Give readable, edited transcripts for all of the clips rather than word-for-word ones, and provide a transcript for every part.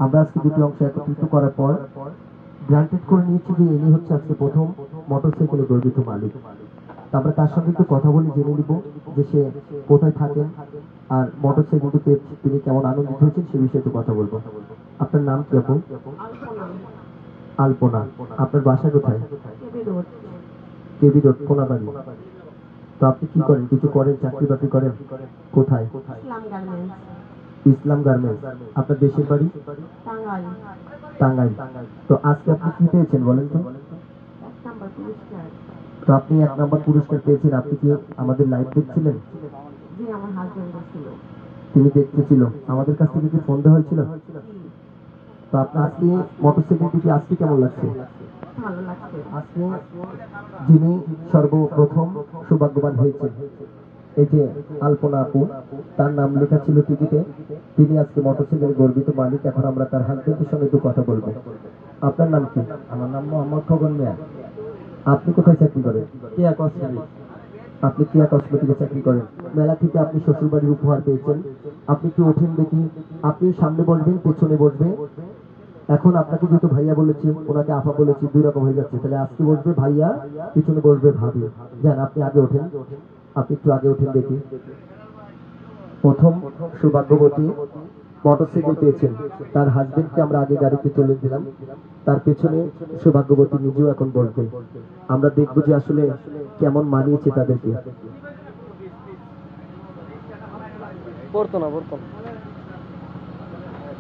আমরা আজকে দুটি অংশ একত্রিত করার পর গ্রান্টেড করে নিয়েছি যে ইনি হচ্ছে আজকে প্রথম মোটরসাইকেলে গর্বিত মালিক। আমরা তার সঙ্গে একটু কথা বলে জেনে নিব যে সে কোথায় থাকেন আর মোটরসাইকেলটি পেয়ে তিনি কেমন আনন্দিত হয়েছেন সে বিষয়ে একটু কথা বলবো। আপনার নাম কি আপু? আলপনা। আপনার বাসা কোথায়? কেবি রোড, কোনাবাড়ি। তো আপনি কি করেন? কিছু করেন? চাকরি বাকরি করেন? কোথায়? ইসলাম গার্মেন্টস। আপনার দেশের বাড়ি? টাঙ্গাইল। তো আজকে আপনি কি পেয়েছেন বলেন তো? তো আপনি 1 নম্বর পুরস্কার পেয়েছেন। আপনি কি আমাদের লাইভ দেখছিলেন? তিনি দেখতেছিল। আমাদের কাছ থেকে কি ফোন দেওয়া হয়েছিল? তো আপনার আজকে মোটরসাইকেলটি আজকে কেমন লাগছে? আজকে যিনি সর্বপ্রথম সৌভাগ্যবান হয়েছেন এই যে আলপনা আপু, তার নাম লেখা ছিল টিকিটে। তিনি আজকে মোটরসাইকেল গর্বিত মালিক। এখন আমরা তার হাজবেন্ডের সঙ্গে একটু কথা বলবো। আপনার নাম কি? আমার নাম মোহাম্মদ খগন মিয়া। আপনি কোথায় চাকরি করেন? কিয়া কসমেটিক। আপনি কিয়া কসমেটিকে চাকরি করেন। মেলা থেকে আপনি শ্বশুর বাড়ির উপহার পেয়েছেন। আপনি একটু ওঠেন দেখি। আপনি সামনে বসবেন, পেছনে বসবে। এখন আপনাকে যেহেতু ভাইয়া বলেছি, ওনাকে আপা বলেছি, দুই রকম হয়ে যাচ্ছে। তাহলে আজকে বসবে ভাইয়া, পিছনে বসবে ভাবি। যান আপনি আগে ওঠেন। আপনি একটু আগে ওঠেন দেখি। প্রথম সৌভাগ্যবতী মোটরসাইকেল পেয়েছেন, তার হাজবেন্ডকে আমরা আগে গাড়িতে তুলে দিলাম। তার পেছনে সৌভাগ্যবতী নিজেও এখন বসবেন। আমরা দেখবো যে আসলে কেমন মানিয়েছে তাদেরকে।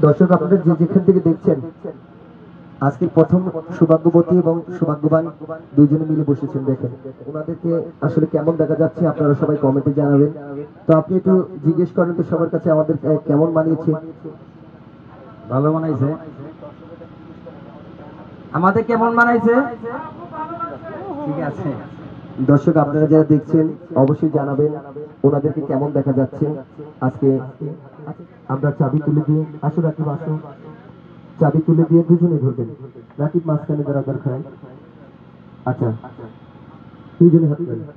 দর্শক আপনারা যে যেখান থেকে দেখছেন, আজকে প্রথম সৌভাগ্যবতী এবং সৌভাগ্যবান দুইজনে মিলে বসেছেন। দেখেন ওনাদেরকে আসলে কেমন দেখা যাচ্ছে, আপনারা সবাই কমেন্টে জানাবেন। তো আপনি একটু জিজ্ঞেস করেন তো সবার কাছে আমাদের কেমন মানিয়েছে। ভালো বানাইছে। আমাদের কেমন বানাইছে? ঠিক আছে। দর্শক আপনারা যারা দেখছেন অবশ্যই জানাবেন ওনাদেরকে কেমন দেখা যাচ্ছে। আজকে আমরা চাবি তুলে দিয়ে, আসো রাকিব আসো, চাবি তুলে দিয়ে দুজনে ধরবেন। রাকিব মাঝখানে দাঁড়া দরকার। আচ্ছা দুজনে হাত ধরেন।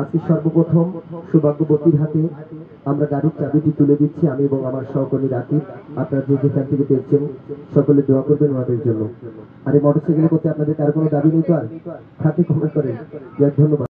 আজকে সর্বপ্রথম সৌভাগ্যবতীর হাতে আমরা গাড়ির চাবিটি তুলে দিচ্ছি, আমি এবং আমার সহকর্মী রাকিব। আপনারা যে যেখান থেকে দেখছেন সকলে দোয়া করবেন ওনাদের জন্য। আর এই মোটরসাইকেলের প্রতি আপনাদের কারো কোনো দাবি নেই তো? আর থাকলে কমেন্ট করেন। ধন্যবাদ।